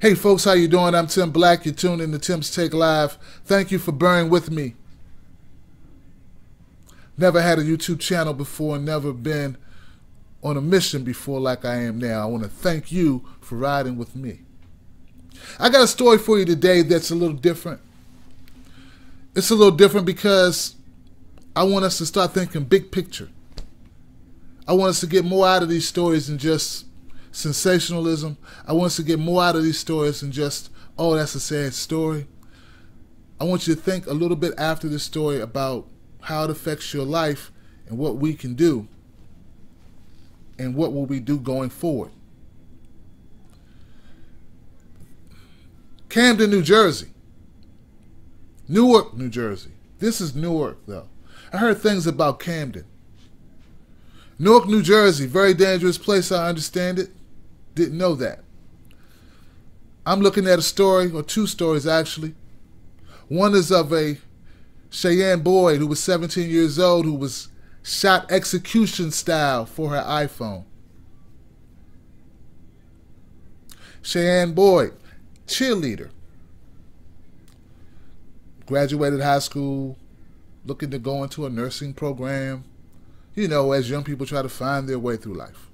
Hey folks, how you doing? I'm Tim Black. You're tuned in to Tim's Take Live. Thank you for bearing with me. Never had a YouTube channel before, never been on a mission before like I am now. I want to thank you for riding with me. I got a story for you today that's a little different. It's a little different because I want us to start thinking big picture. I want us to get more out of these stories than just sensationalism. I want us to get more out of these stories than just, oh, that's a sad story. I want you to think a little bit after this story about how it affects your life and what we can do and what will we do going forward. Camden, New Jersey. Newark, New Jersey. This is Newark, though. I heard things about Camden. Newark, New Jersey, very dangerous place, I understand it. Didn't know that. I'm looking at a story, or two stories actually. One is of a Shayenne Boyd who was 17 years old who was shot execution style for her iPhone. Shayenne Boyd, cheerleader. Graduated high school, looking to go into a nursing program. You know, as young people try to find their way through life.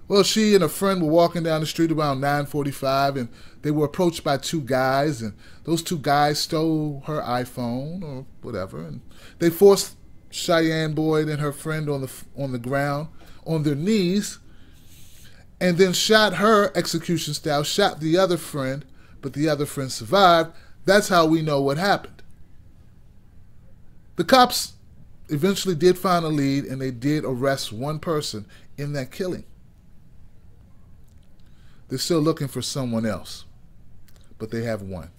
Well, she and a friend were walking down the street around 9:45, and they were approached by two guys, and those two guys stole her iPhone or whatever, and they forced Shayenne Boyd and her friend on the ground, on their knees, and then shot her execution style, shot the other friend, but the other friend survived. That's how we know what happened. The cops eventually did find a lead, and they did arrest one person in that killing. They're still looking for someone else, but they have one.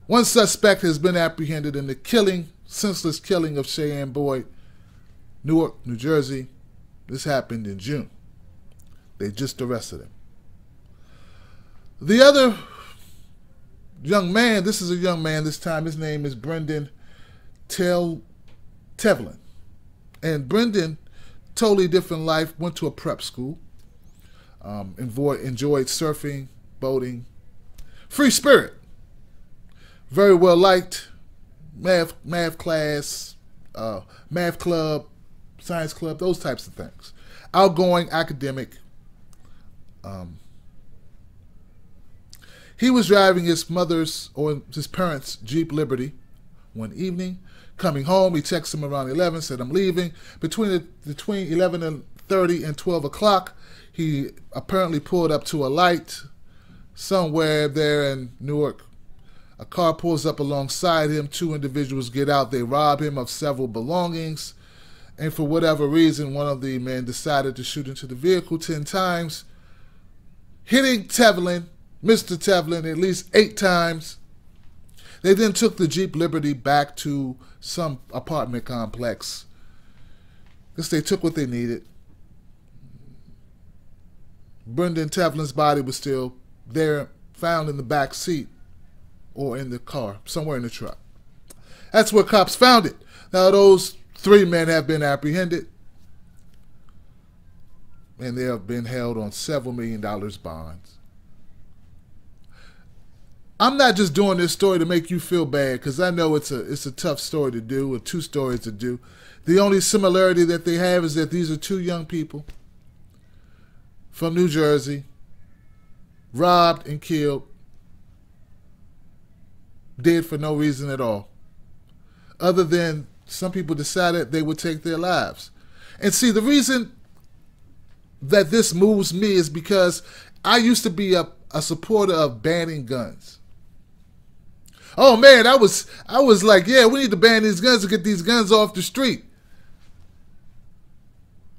One suspect has been apprehended in the killing, senseless killing of Shayenne Boyd, Newark, New Jersey. This happened in June. They just arrested him. The other young man, this is a young man this time, his name is Brendan Tevlin. And Brendan, totally different life, went to a prep school. Enjoyed surfing, boating, free spirit, very well liked, math class, math club, science club, those types of things. Outgoing, academic. He was driving his mother's or his parents' Jeep Liberty one evening. Coming home, he texted him around 11, said, "I'm leaving." Between 11:30 and 12 o'clock, he apparently pulled up to a light somewhere there in Newark. A car pulls up alongside him. Two individuals get out. They rob him of several belongings. And for whatever reason, one of the men decided to shoot into the vehicle 10 times, hitting Tevlin, Mr. Tevlin, at least 8 times. They then took the Jeep Liberty back to some apartment complex. Guess they took what they needed. Brendan Tevlin's body was still there, found in the back seat or in the car, somewhere in the truck. That's where cops found it. Now those 3 men have been apprehended, and they have been held on several $1 million bonds. I'm not just doing this story to make you feel bad, because I know it's a tough story to do, or 2 stories to do. The only similarity that they have is that these are 2 young people from New Jersey, robbed and killed, dead for no reason at all, other than some people decided they would take their lives. And see, the reason that this moves me is because I used to be a supporter of banning guns. Oh man, I was like, yeah, we need to ban these guns to get these guns off the street.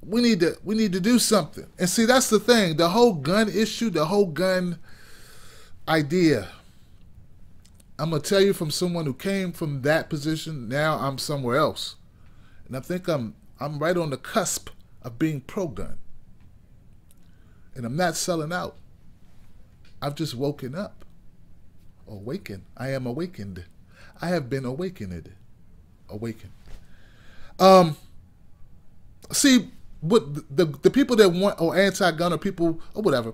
We need to do something. And see, that's the thing. The whole gun issue, the whole gun idea. I'm going to tell you from someone who came from that position. Now I'm somewhere else. And I think I'm right on the cusp of being pro-gun. And I'm not selling out. I've just woken up. Awakened. I am awakened. I have been awakened. Awakened. See, what the people that want, or anti-gun, or people, or whatever,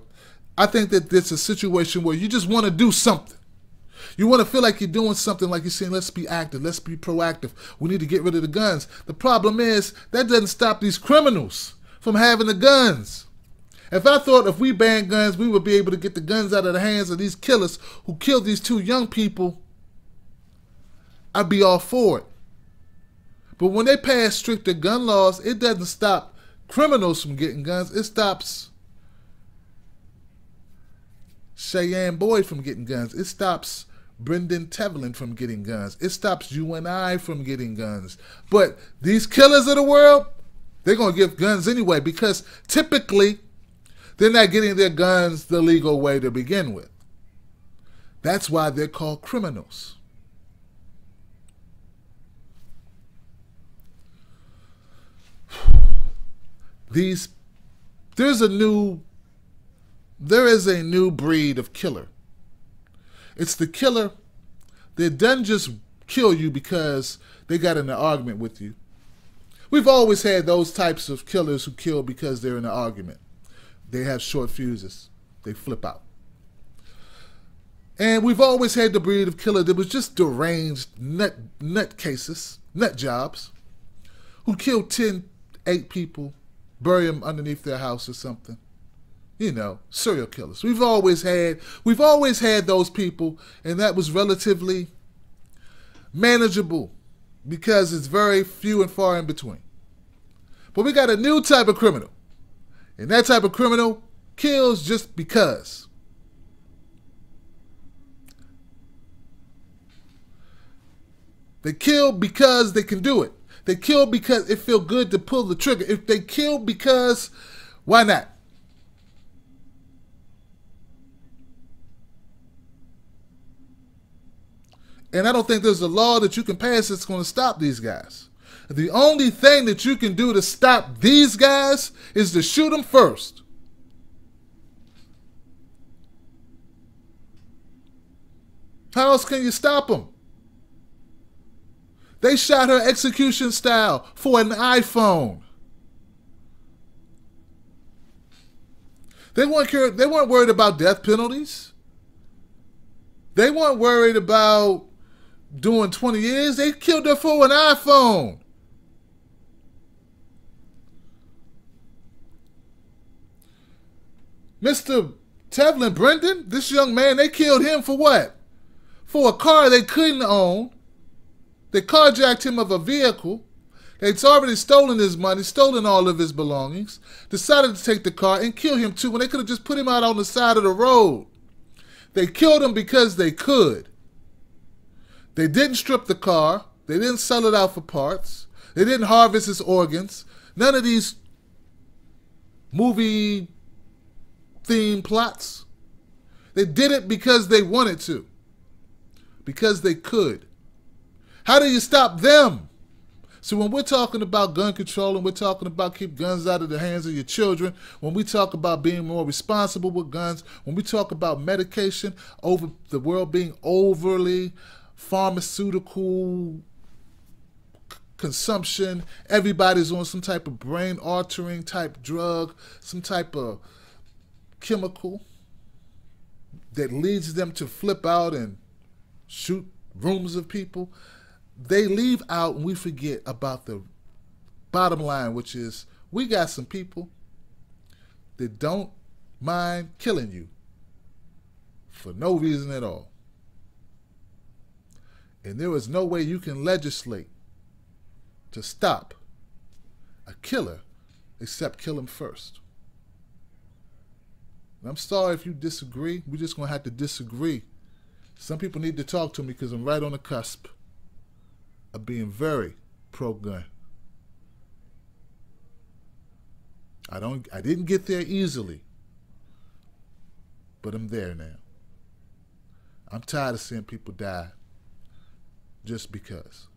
I think that it's a situation where you just want to do something. You want to feel like you're doing something, like you're saying, let's be active, let's be proactive. We need to get rid of the guns. The problem is that doesn't stop these criminals from having the guns. If I thought if we banned guns, we would be able to get the guns out of the hands of these killers who killed these two young people, I'd be all for it. But when they pass stricter gun laws, it doesn't stop criminals from getting guns. It stops Shayenne Boyd from getting guns. It stops Tevlin from getting guns. It stops you and I from getting guns. But these killers of the world, they're going to give guns anyway, because typically they're not getting their guns the legal way to begin with. That's why they're called criminals. There is a new breed of killer. It's the killer that doesn't just kill you because they got in an argument with you. We've always had those types of killers who kill because they're in an argument. They have short fuses. They flip out. And we've always had the breed of killer that was just deranged nut cases, nut jobs, who killed 8 people, bury them underneath their house or something. You know, serial killers. We've always had those people, and that was relatively manageable because it's very few and far in between. But we got a new type of criminal, and that type of criminal kills just because. They kill because they can do it. They kill because it feels good to pull the trigger. If they kill because, why not? And I don't think there's a law that you can pass that's going to stop these guys. The only thing that you can do to stop these guys is to shoot them first. How else can you stop them? They shot her execution style for an iPhone. They weren't worried about death penalties. They weren't worried about doing 20 years. They killed her for an iPhone. Mr. Tevlin Brendan, this young man, they killed him for what? For a car they couldn't own. They carjacked him of a vehicle. They'd already stolen his money, stolen all of his belongings, decided to take the car and kill him too when they could have just put him out on the side of the road. They killed him because they could. They didn't strip the car. They didn't sell it out for parts. They didn't harvest his organs. None of these movie theme plots. They did it because they wanted to. Because they could. How do you stop them? So when we're talking about gun control and we're talking about keep guns out of the hands of your children, when we talk about being more responsible with guns, when we talk about medication, over the world being overly pharmaceutical consumption, everybody's on some type of brain altering type drug, some type of chemical that leads them to flip out and shoot rooms of people. They leave out and we forget about the bottom line, which is we got some people that don't mind killing you for no reason at all. And there is no way you can legislate to stop a killer except kill him first. And I'm sorry if you disagree. We're just going to have to disagree. Some people need to talk to me because I'm right on the cusp of being very pro-gun. I didn't get there easily, but I'm there now. I'm tired of seeing people die just because.